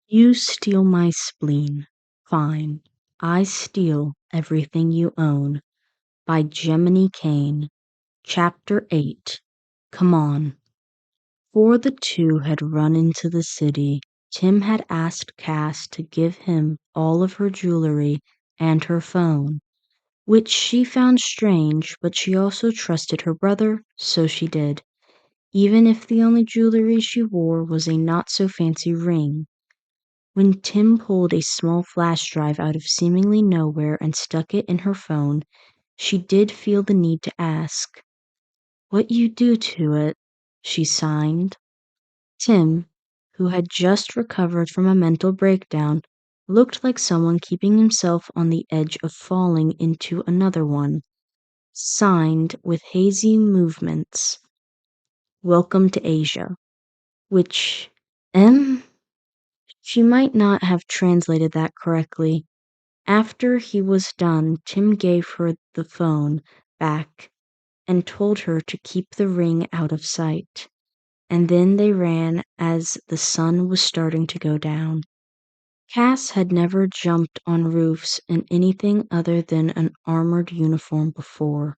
You steal my spleen. Fine. I steal everything you own. By Geminycain. Chapter 8. Come on. Before the two had run into the city, Tim had asked Cass to give him all of her jewelry and her phone, which she found strange, but she also trusted her brother, so she did, even if the only jewelry she wore was a not-so-fancy ring. When Tim pulled a small flash drive out of seemingly nowhere and stuck it in her phone, she did feel the need to ask. "What you do to it?" she signed. Tim, who had just recovered from a mental breakdown, looked like someone keeping himself on the edge of falling into another one. Signed with hazy movements. "Welcome to Asia." Which, she might not have translated that correctly. After he was done, Tim gave her the phone back and told her to keep the ring out of sight. And then they ran as the sun was starting to go down. Cass had never jumped on roofs in anything other than an armored uniform before.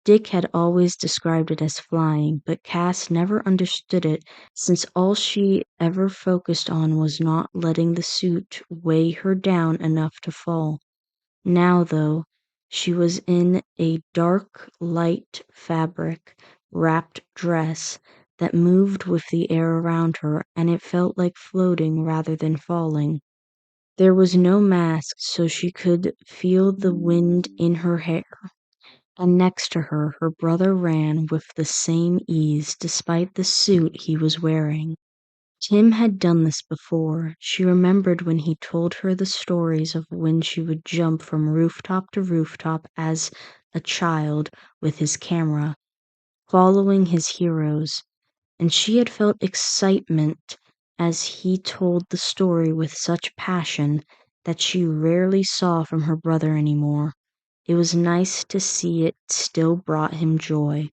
Dick had always described it as flying, but Cass never understood it since all she ever focused on was not letting the suit weigh her down enough to fall. Now, though, she was in a dark, light fabric wrapped dress that moved with the air around her, and it felt like floating rather than falling. There was no mask, so she could feel the wind in her hair. And next to her, her brother ran with the same ease despite the suit he was wearing. Tim had done this before. She remembered when he told her the stories of when she would jump from rooftop to rooftop as a child with his camera, following his heroes, and she had felt excitement as he told the story with such passion that she rarely saw from her brother anymore. It was nice to see it still brought him joy.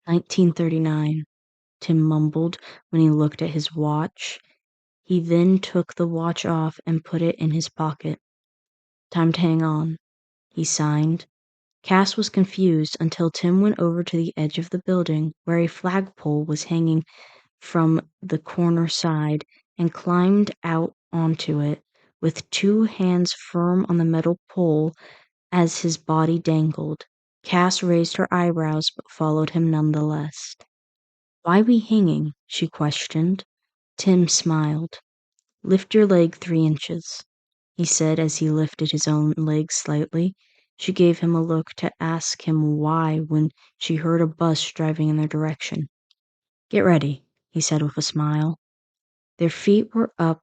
1939, Tim mumbled when he looked at his watch. He then took the watch off and put it in his pocket. "Time to hang on," he signed. Cass was confused until Tim went over to the edge of the building where a flagpole was hanging from the corner side and climbed out onto it, with two hands firm on the metal pole as his body dangled. Cass raised her eyebrows but followed him nonetheless. "Why we hanging?" she questioned. Tim smiled. "Lift your leg 3 inches," he said as he lifted his own leg slightly. She gave him a look to ask him why when she heard a bus driving in their direction. "Get ready," he said with a smile. Their feet were up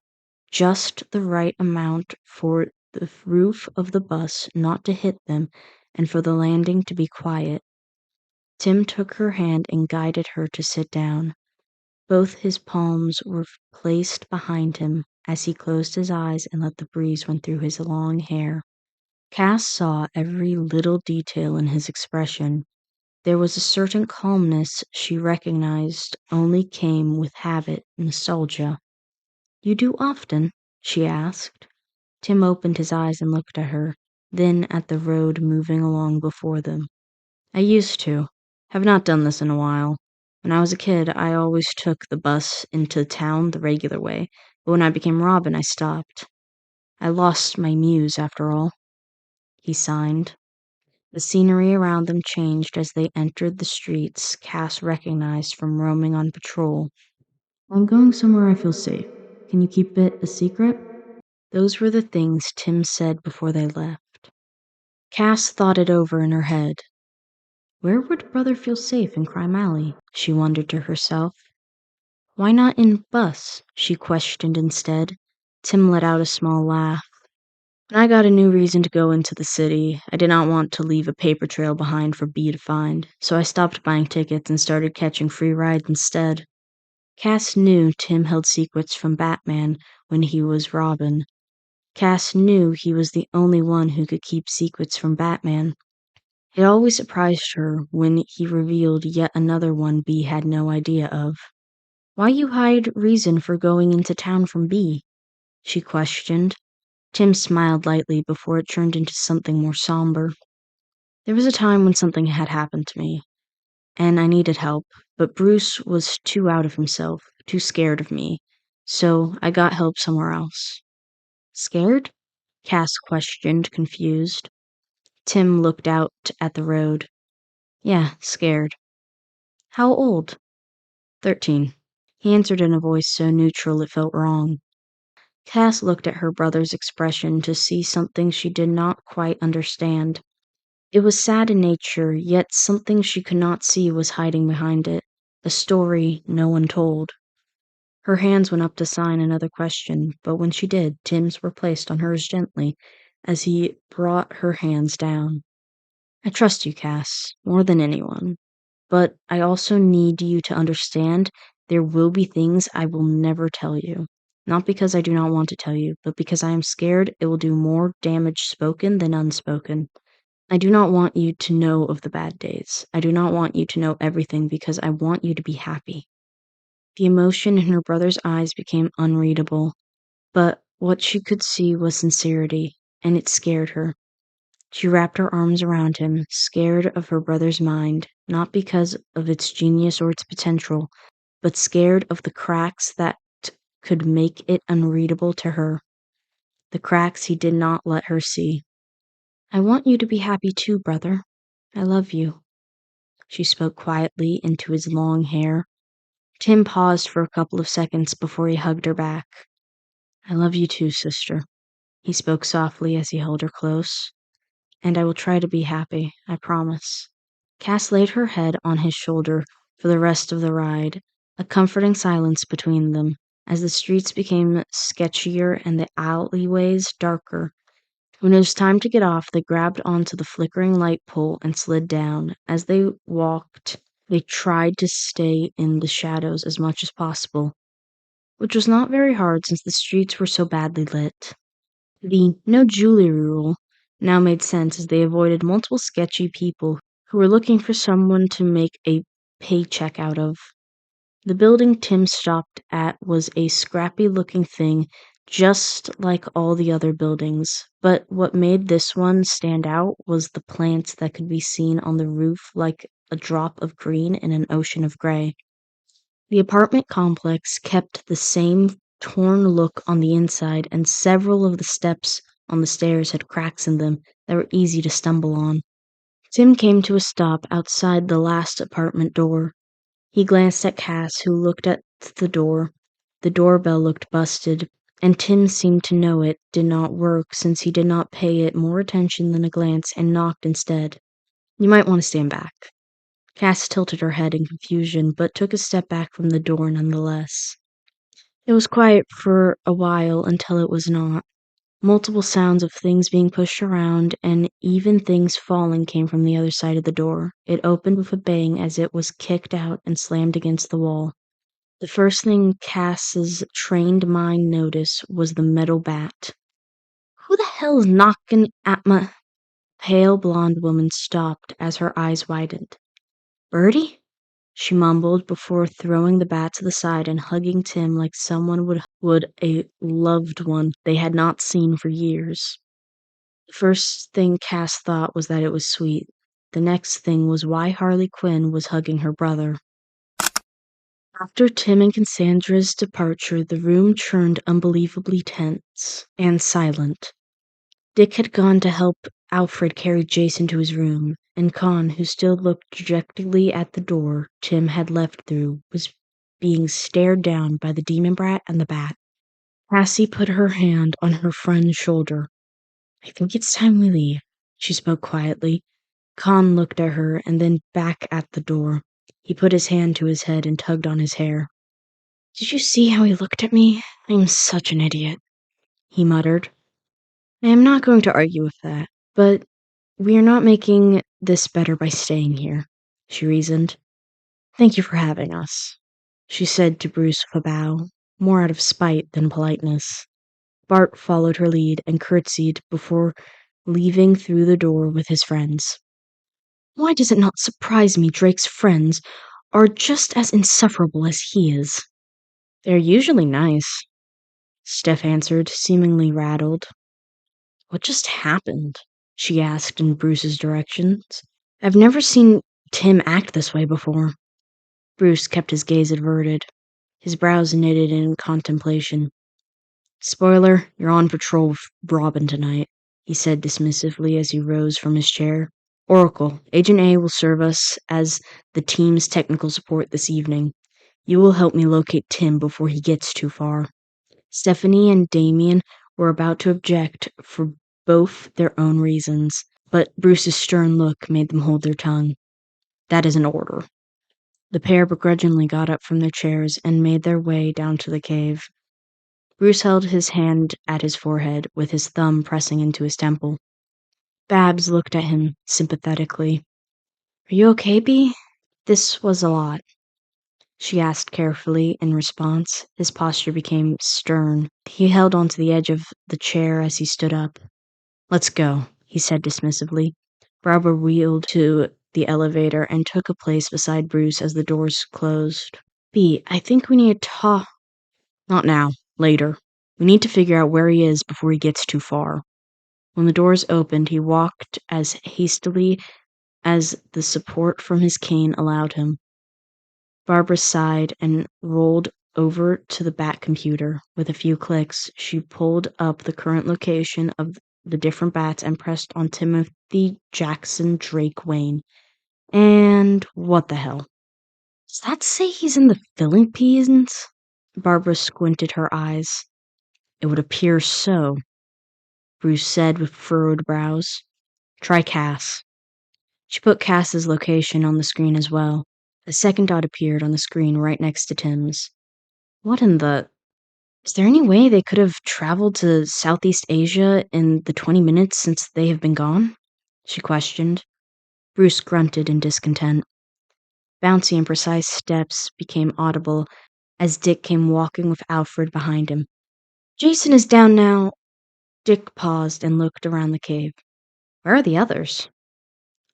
just the right amount for the roof of the bus not to hit them and for the landing to be quiet. Tim took her hand and guided her to sit down. Both his palms were placed behind him as he closed his eyes and let the breeze run through his long hair. Cass saw every little detail in his expression. There was a certain calmness she recognized only came with habit, nostalgia. "You do often?" she asked. Tim opened his eyes and looked at her, then at the road moving along before them. "I used to. Have not done this in a while. When I was a kid, I always took the bus into town the regular way, but when I became Robin, I stopped. I lost my muse, after all." He signed. The scenery around them changed as they entered the streets Cass recognized from roaming on patrol. "I'm going somewhere I feel safe. Can you keep it a secret?" Those were the things Tim said before they left. Cass thought it over in her head. Where would brother feel safe in Crime Alley? She wondered to herself. Why not in bus? She questioned instead. Tim let out a small laugh. When I got a new reason to go into the city, I did not want to leave a paper trail behind for B to find, so I stopped buying tickets and started catching free rides instead. Cass knew Tim held secrets from Batman when he was Robin. Cass knew he was the only one who could keep secrets from Batman. It always surprised her when he revealed yet another one B had no idea of. "Why you hide reason for going into town from B?" she questioned. Tim smiled lightly before it turned into something more somber. There was a time when something had happened to me, and I needed help, but Bruce was too out of himself, too scared of me, so I got help somewhere else. Scared? Cass questioned, confused. Tim looked out at the road. Yeah, scared. How old? 13. He answered in a voice so neutral it felt wrong. Cass looked at her brother's expression to see something she did not quite understand. It was sad in nature, yet something she could not see was hiding behind it, a story no one told. Her hands went up to sign another question, but when she did, Tim's were placed on hers gently as he brought her hands down. I trust you, Cass, more than anyone. But I also need you to understand there will be things I will never tell you. Not because I do not want to tell you, but because I am scared it will do more damage spoken than unspoken. I do not want you to know of the bad days. I do not want you to know everything because I want you to be happy. The emotion in her brother's eyes became unreadable, but what she could see was sincerity, and it scared her. She wrapped her arms around him, scared of her brother's mind, not because of its genius or its potential, but scared of the cracks that could make it unreadable to her, the cracks he did not let her see. I want you to be happy too, brother. I love you. She spoke quietly into his long hair. Tim paused for a couple of seconds before he hugged her back. I love you too, sister. He spoke softly as he held her close. And I will try to be happy, I promise. Cass laid her head on his shoulder for the rest of the ride, a comforting silence between them, as the streets became sketchier and the alleyways darker. When it was time to get off, they grabbed onto the flickering light pole and slid down. As they walked, they tried to stay in the shadows as much as possible, which was not very hard since the streets were so badly lit. The no jewelry rule now made sense as they avoided multiple sketchy people who were looking for someone to make a paycheck out of. The building Tim stopped at was a scrappy looking thing, just like all the other buildings, but what made this one stand out was the plants that could be seen on the roof like a drop of green in an ocean of gray. The apartment complex kept the same torn look on the inside, and several of the steps on the stairs had cracks in them that were easy to stumble on. Tim came to a stop outside the last apartment door. He glanced at Cass, who looked at the door. The doorbell looked busted, and Tim seemed to know it did not work since he did not pay it more attention than a glance and knocked instead. You might want to stand back. Cass tilted her head in confusion, but took a step back from the door nonetheless. It was quiet for a while until it was not. Multiple sounds of things being pushed around and even things falling came from the other side of the door. It opened with a bang as it was kicked out and slammed against the wall. The first thing Cass's trained mind noticed was the metal bat. Who the hell is knocking at my... Pale blonde woman stopped as her eyes widened. Bertie? She mumbled before throwing the bat to the side and hugging Tim like someone would a loved one they had not seen for years. The first thing Cass thought was that it was sweet. The next thing was why Harley Quinn was hugging her brother. After Tim and Cassandra's departure, the room turned unbelievably tense and silent. Dick had gone to help Alfred carry Jason to his room, and Con, who still looked dejectedly at the door Tim had left through, was being stared down by the demon brat and the bat. Cassie put her hand on her friend's shoulder. I think it's time we leave, she spoke quietly. Con looked at her and then back at the door. He put his hand to his head and tugged on his hair. Did you see how he looked at me? I'm such an idiot, he muttered. I am not going to argue with that, but we are not making this better by staying here, she reasoned. Thank you for having us, she said to Bruce with a bow, more out of spite than politeness. Bart followed her lead and curtsied before leaving through the door with his friends. Why does it not surprise me Drake's friends are just as insufferable as he is? They're usually nice. Steph answered, seemingly rattled. What just happened? She asked in Bruce's directions. I've never seen Tim act this way before. Bruce kept his gaze averted, his brows knitted in contemplation. Spoiler, you're on patrol with Robin tonight, he said dismissively as he rose from his chair. Oracle, Agent A will serve us as the team's technical support this evening. You will help me locate Tim before he gets too far. Stephanie and Damien were about to object for both their own reasons, but Bruce's stern look made them hold their tongue. That is an order. The pair begrudgingly got up from their chairs and made their way down to the cave. Bruce held his hand at his forehead, with his thumb pressing into his temple. Babs looked at him sympathetically. Are you okay, Bee? This was a lot. She asked carefully in response. His posture became stern. He held onto the edge of the chair as he stood up. Let's go, he said dismissively. Barbara wheeled to the elevator and took a place beside Bruce as the doors closed. Bee, I think we need to talk. Not now. Later. We need to figure out where he is before he gets too far. When the doors opened, he walked as hastily as the support from his cane allowed him. Barbara sighed and rolled over to the bat computer. With a few clicks, she pulled up the current location of the different bats and pressed on Timothy Jackson Drake Wayne. And what the hell? Does that say he's in the Philippines? Barbara squinted her eyes. It would appear so, Bruce said with furrowed brows. Try Cass. She put Cass's location on the screen as well. A second dot appeared on the screen right next to Tim's. What in the... Is there any way they could have traveled to Southeast Asia in the 20 minutes since they have been gone? She questioned. Bruce grunted in discontent. Bouncy and precise steps became audible as Dick came walking with Alfred behind him. Jason is down now. Dick paused and looked around the cave. Where are the others?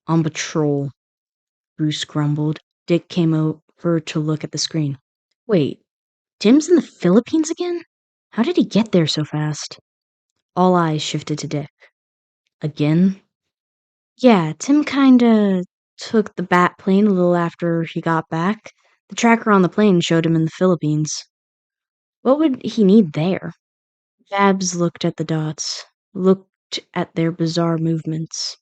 On patrol, Bruce grumbled. Dick came over to look at the screen. Wait, Tim's in the Philippines again? How did he get there so fast? All eyes shifted to Dick. Again? Yeah, Tim kinda took the bat plane a little after he got back. The tracker on the plane showed him in the Philippines. What would he need there? Babs looked at the dots, looked at their bizarre movements.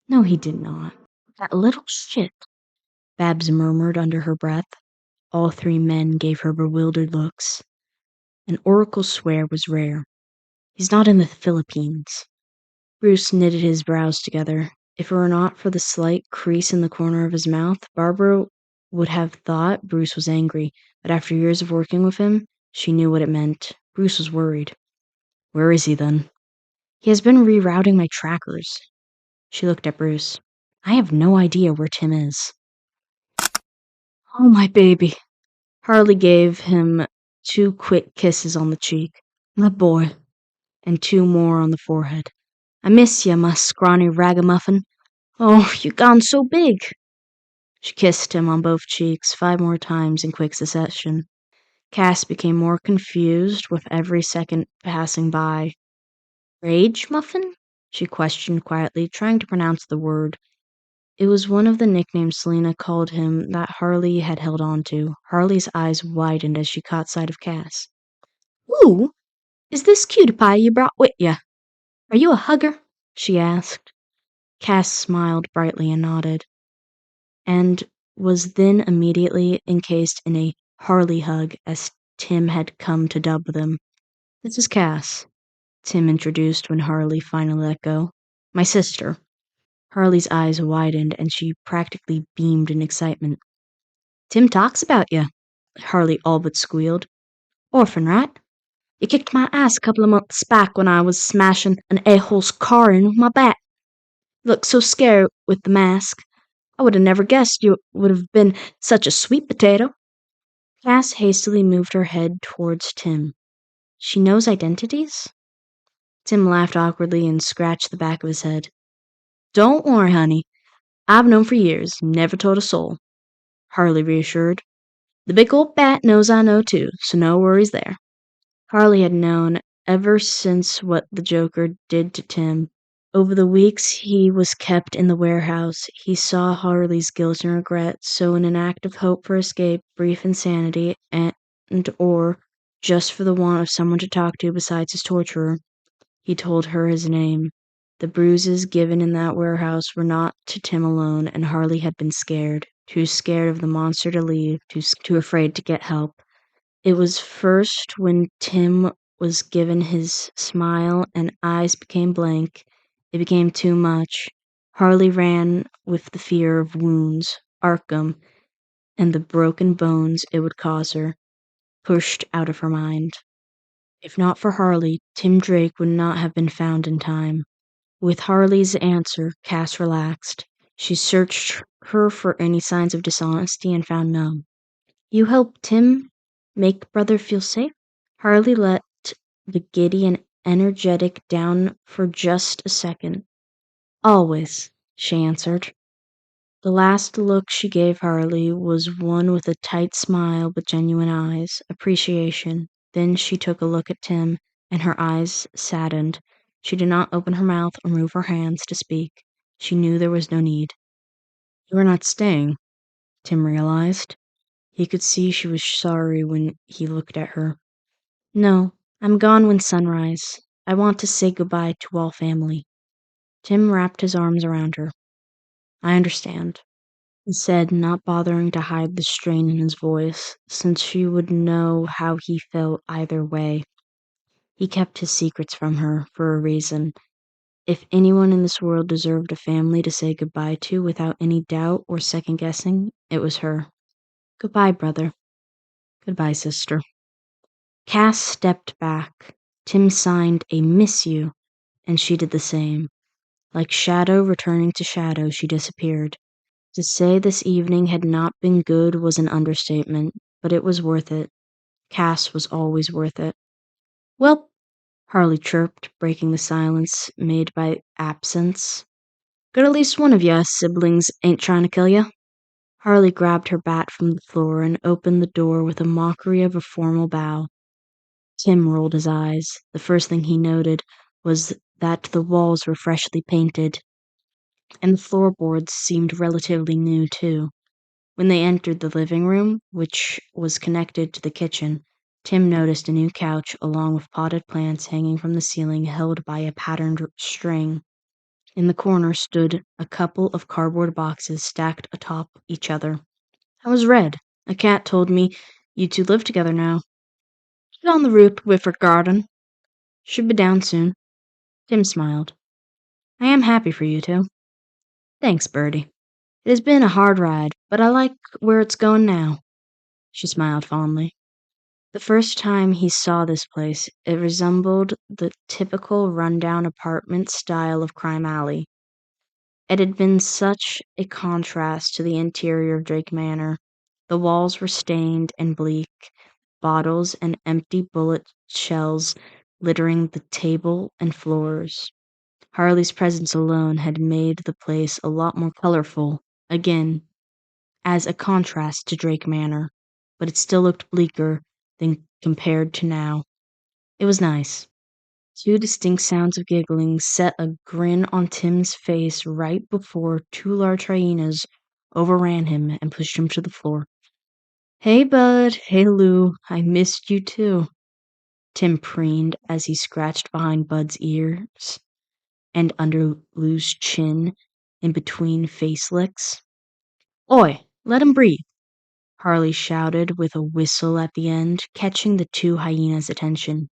No, he did not. That little shit, Babs murmured under her breath. All three men gave her bewildered looks. An oracle swear was rare. He's not in the Philippines. Bruce knitted his brows together. If it were not for the slight crease in the corner of his mouth, Barbara would have thought Bruce was angry, but after years of working with him, she knew what it meant. Bruce was worried. Where is he, then? He has been rerouting my trackers. She looked at Bruce. I have no idea where Tim is. Oh, my baby. Harley gave him 2 quick kisses on the cheek. My boy. And 2 more on the forehead. I miss ya, my scrawny ragamuffin. Oh, you gone so big. She kissed him on both cheeks 5 more times in quick succession. Cass became more confused with every second passing by. Rage muffin? She questioned quietly, trying to pronounce the word. It was one of the nicknames Selena called him that Harley had held on to. Harley's eyes widened as she caught sight of Cass. Ooh, is this cutie pie you brought with ya? Are you a hugger? She asked. Cass smiled brightly and nodded, and was then immediately encased in a Harley hug as Tim had come to dub them. This is Cass, Tim introduced when Harley finally let go. My sister. Harley's eyes widened and she practically beamed in excitement. Tim talks about you, Harley all but squealed. Orphan, right? You kicked my ass a couple of months back when I was smashing an a-hole's car in with my bat. You looked so scared with the mask. I would have never guessed you would have been such a sweet potato. Cass hastily moved her head towards Tim. She knows identities? Tim laughed awkwardly and scratched the back of his head. Don't worry, honey. I've known for years, never told a soul, Harley reassured. The big old bat knows I know too, so no worries there. Harley had known ever since what the Joker did to Tim. Over the weeks he was kept in the warehouse, he saw Harley's guilt and regret, so in an act of hope for escape, brief insanity, and or just for the want of someone to talk to besides his torturer, he told her his name. The bruises given in that warehouse were not to Tim alone, and Harley had been scared. Too scared of the monster to leave, too afraid to get help. It was first when Tim was given his smile and eyes became blank, it became too much. Harley ran with the fear of wounds, Arkham, and the broken bones it would cause her, pushed out of her mind. If not for Harley, Tim Drake would not have been found in time. With Harley's answer, Cass relaxed. She searched her for any signs of dishonesty and found none. You helped Tim make brother feel safe? Harley let the giddy and energetic down for just a second. Always, she answered. The last look she gave Harley was one with a tight smile but genuine eyes, appreciation. Then she took a look at Tim, and her eyes saddened. She did not open her mouth or move her hands to speak. She knew there was no need. You are not staying, Tim realized. He could see she was sorry when he looked at her. No, I'm gone when sunrise. I want to say goodbye to all family. Tim wrapped his arms around her. I understand, he said, not bothering to hide the strain in his voice, since she would know how he felt either way. He kept his secrets from her for a reason. If anyone in this world deserved a family to say goodbye to without any doubt or second guessing, it was her. Goodbye, brother. Goodbye, sister. Cass stepped back. Tim signed a miss you, and she did the same. Like shadow returning to shadow, she disappeared. To say this evening had not been good was an understatement, but it was worth it. Cass was always worth it. Well, Harley chirped, breaking the silence made by absence. Good at least one of ya siblings ain't trying to kill ya. Harley grabbed her bat from the floor and opened the door with a mockery of a formal bow. Tim rolled his eyes. The first thing he noted was that the walls were freshly painted, and the floorboards seemed relatively new, too. When they entered the living room, which was connected to the kitchen, Tim noticed a new couch along with potted plants hanging from the ceiling held by a patterned string. In the corner stood a couple of cardboard boxes stacked atop each other. How's Red? A cat told me you two live together now. She's on the roof with her garden. Should be down soon. Tim smiled. I am happy for you two. Thanks, Bertie. It has been a hard ride, but I like where it's going now. She smiled fondly. The first time he saw this place, it resembled the typical rundown apartment style of Crime Alley. It had been such a contrast to the interior of Drake Manor. The walls were stained and bleak, bottles and empty bullet shells littering the table and floors. Harley's presence alone had made the place a lot more colorful, again, as a contrast to Drake Manor, but it still looked bleaker than compared to now. It was nice. Two distinct sounds of giggling set a grin on Tim's face right before two large hyenas overran him and pushed him to the floor. Hey, bud. Hey, Lou. I missed you too. Tim preened as he scratched behind Bud's ears and under Lou's chin in between face licks. Oi, let him breathe, Harley shouted with a whistle at the end, catching the two hyenas' attention.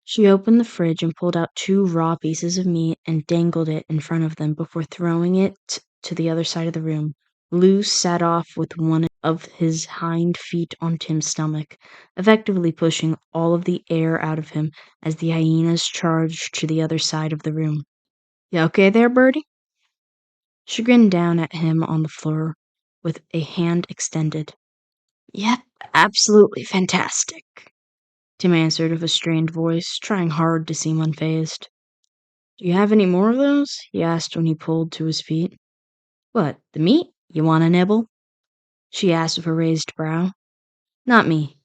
She opened the fridge and pulled out two raw pieces of meat and dangled it in front of them before throwing it to the other side of the room. Lou sat off with one of his hind feet on Tim's stomach, effectively pushing all of the air out of him as the hyenas charged to the other side of the room. You okay there, Bertie? She grinned down at him on the floor with a hand extended. Yep, absolutely fantastic, Tim answered with a strained voice, trying hard to seem unfazed. Do you have any more of those? He asked when he pulled to his feet. What, the meat? You want a nibble? She asked with a raised brow. Not me.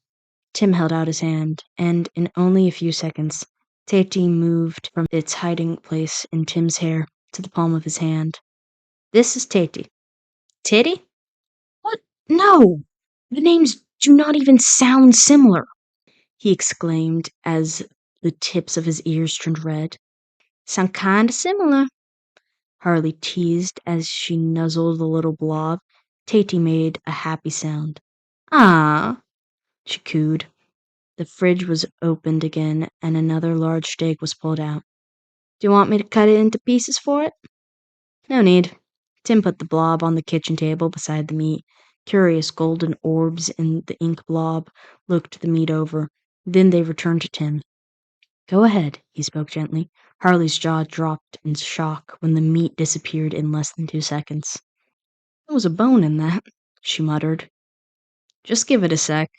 Tim held out his hand, and in only a few seconds, Tatey moved from its hiding place in Tim's hair to the palm of his hand. This is Tatey. Titty? What? No! The names do not even sound similar, he exclaimed as the tips of his ears turned red. Sound kinda similar, Harley teased as she nuzzled the little blob. Tatey made a happy sound. Ah, she cooed. The fridge was opened again, and another large steak was pulled out. Do you want me to cut it into pieces for it? No need. Tim put the blob on the kitchen table beside the meat. Curious golden orbs in the ink blob looked the meat over. Then they returned to Tim. Go ahead, he spoke gently. Harley's jaw dropped in shock when the meat disappeared in less than 2 seconds. There was a bone in that, she muttered. Just give it a sec,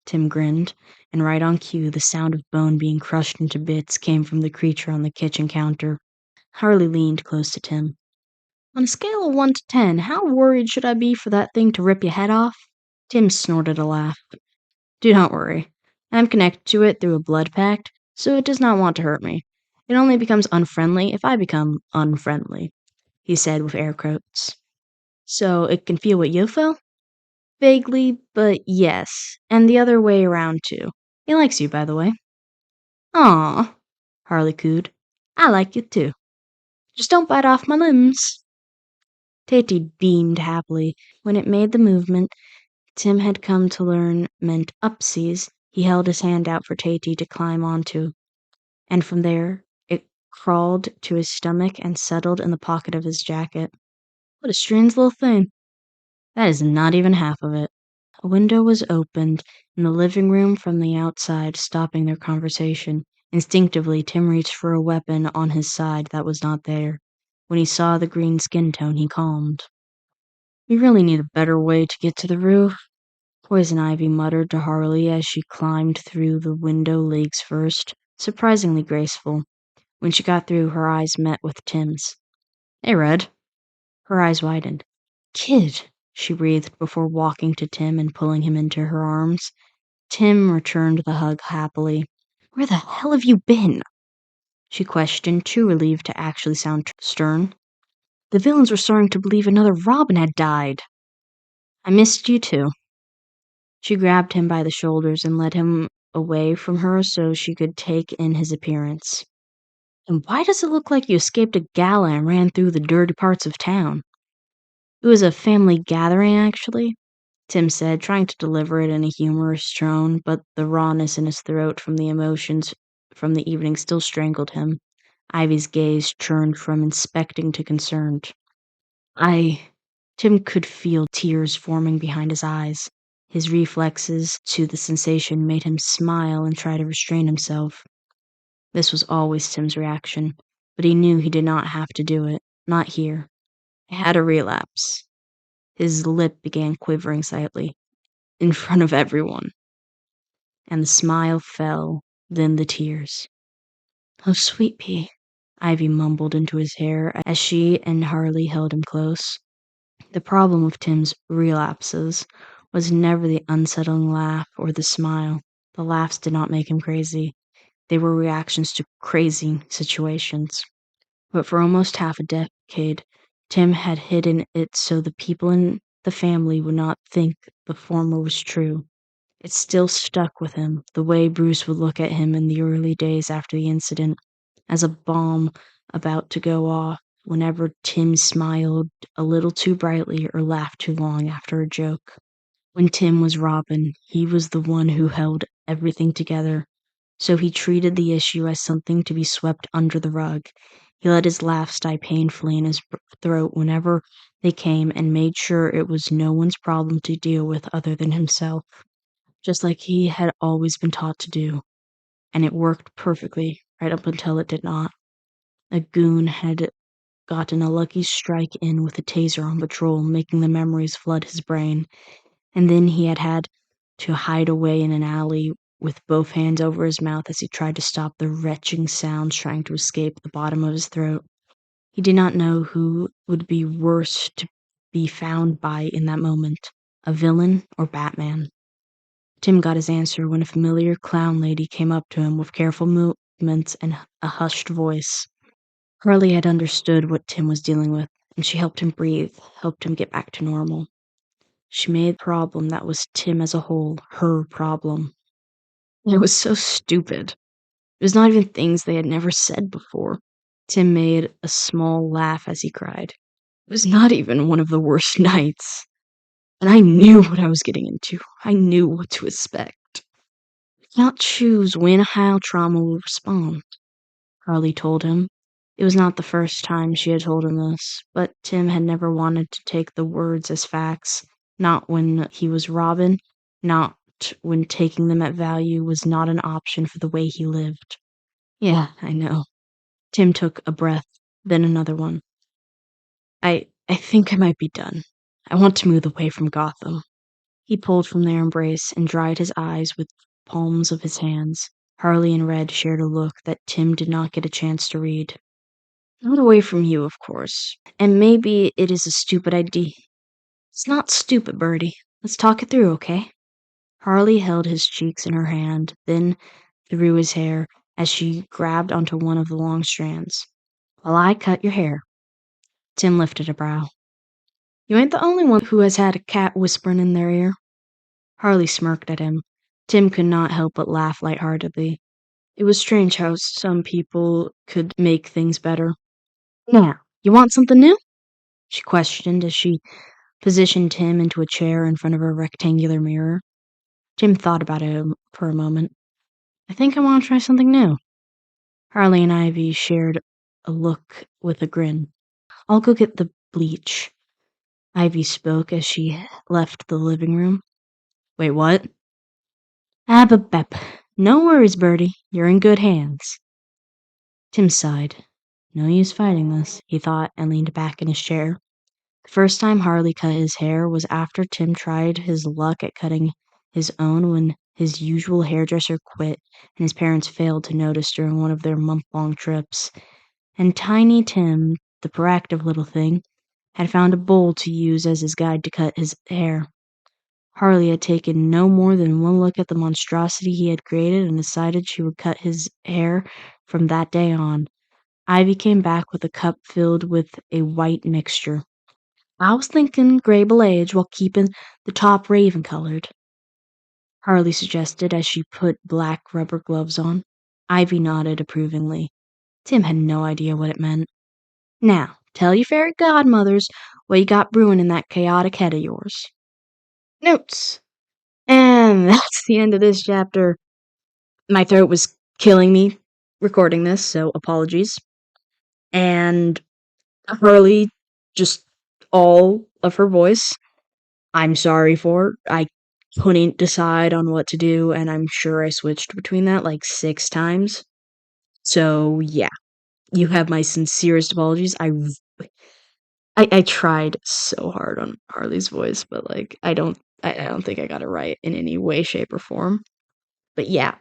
Tim grinned, and right on cue the sound of bone being crushed into bits came from the creature on the kitchen counter. Harley leaned close to Tim. On a scale of 1 to 10, how worried should I be for that thing to rip your head off? Tim snorted a laugh. Do not worry. I am connected to it through a blood pact, so it does not want to hurt me. It only becomes unfriendly if I become unfriendly, he said with air quotes. So it can feel what you feel? Vaguely, but yes, and the other way around too. He likes you, by the way. Aw, Harley cooed. I like you too. Just don't bite off my limbs. Tatey beamed happily. When it made the movement Tim had come to learn meant upsies, he held his hand out for Tatey to climb onto, and from there it crawled to his stomach and settled in the pocket of his jacket. What a strange little thing. That is not even half of it. A window was opened in the living room from the outside, stopping their conversation. Instinctively, Tim reached for a weapon on his side that was not there. When he saw the green skin tone, he calmed. We really need a better way to get to the roof, Poison Ivy muttered to Harley as she climbed through the window legs first, surprisingly graceful. When she got through, her eyes met with Tim's. Hey, Red. Her eyes widened. Kid, she breathed before walking to Tim and pulling him into her arms. Tim returned the hug happily. Where the hell have you been? She questioned, too relieved to actually sound stern. The villains were starting to believe another Robin had died. I missed you too. She grabbed him by the shoulders and led him away from her so she could take in his appearance. And why does it look like you escaped a gala and ran through the dirty parts of town? It was a family gathering, actually, Tim said, trying to deliver it in a humorous tone, but the rawness in his throat from the emotions from the evening still strangled him. Ivy's gaze turned from inspecting to concerned. Tim could feel tears forming behind his eyes. His reflexes to the sensation made him smile and try to restrain himself. This was always Tim's reaction, but he knew he did not have to do it. Not here. I had a relapse. His lip began quivering slightly, in front of everyone. And the smile fell, then the tears. Oh, sweet pea, Ivy mumbled into his hair as she and Harley held him close. The problem with Tim's relapses was never the unsettling laugh or the smile. The laughs did not make him crazy. They were reactions to crazy situations. But for almost half a decade, Tim had hidden it so the people in the family would not think the former was true. It still stuck with him, the way Bruce would look at him in the early days after the incident, as a bomb about to go off whenever Tim smiled a little too brightly or laughed too long after a joke. When Tim was Robin, he was the one who held everything together, so he treated the issue as something to be swept under the rug. He let his laughs die painfully in his throat whenever they came and made sure it was no one's problem to deal with other than himself, just like he had always been taught to do. And it worked perfectly, right up until it did not. A goon had gotten a lucky strike in with a taser on patrol, making the memories flood his brain, and then he had to hide away in an alley with both hands over his mouth as he tried to stop the retching sounds trying to escape the bottom of his throat. He did not know who would be worse to be found by in that moment, a villain or Batman. Tim got his answer when a familiar clown lady came up to him with careful movements and a hushed voice. Harley had understood what Tim was dealing with, and she helped him breathe, helped him get back to normal. She made the problem that was Tim as a whole her problem. It was so stupid. It was not even things they had never said before. Tim made a small laugh as he cried. It was not even one of the worst nights. And I knew what I was getting into. I knew what to expect. I cannot choose when or how trauma will respond, Harley told him. It was not the first time she had told him this, but Tim had never wanted to take the words as facts, not when he was Robin, not when taking them at value was not an option for the way he lived. Yeah, I know. Tim took a breath, then another one. I think I might be done. I want to move away from Gotham. He pulled from their embrace and dried his eyes with palms of his hands. Harley and Red shared a look that Tim did not get a chance to read. Not away from you, of course. And maybe it is a stupid idea. It's not stupid, Bertie. Let's talk it through, okay? Harley held his cheeks in her hand, then through his hair as she grabbed onto one of the long strands. While I cut your hair. Tim lifted a brow. You ain't the only one who has had a cat whispering in their ear. Harley smirked at him. Tim could not help but laugh lightheartedly. It was strange how some people could make things better. Now, you want something new? She questioned as she positioned Tim into a chair in front of a rectangular mirror. Tim thought about it for a moment. I think I want to try something new. Harley and Ivy shared a look with a grin. I'll go get the bleach. Ivy spoke as she left the living room. Wait, what? Abba-bep. No worries, Bertie. You're in good hands. Tim sighed. No use fighting this, he thought, and leaned back in his chair. The first time Harley cut his hair was after Tim tried his luck at cutting his own when his usual hairdresser quit and his parents failed to notice during one of their month-long trips. And Tiny Tim, the proactive little thing, had found a bowl to use as his guide to cut his hair. Harley had taken no more than one look at the monstrosity he had created and decided she would cut his hair from that day on. Ivy came back with a cup filled with a white mixture. I was thinking gray beige while keeping the top raven colored, Harley suggested as she put black rubber gloves on. Ivy nodded approvingly. Tim had no idea what it meant. Now, tell your fairy godmothers what you got brewing in that chaotic head of yours. Notes. And that's the end of this chapter. My throat was killing me recording this, so apologies. And Harley, just all of her voice, I'm sorry for. I couldn't decide on what to do, and I'm sure I switched between that like 6 times. So, yeah, you have my sincerest apologies. I tried so hard on Harley's voice, but like I don't think I got it right in any way, shape, or form. But yeah,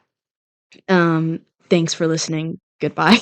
thanks for listening. Goodbye.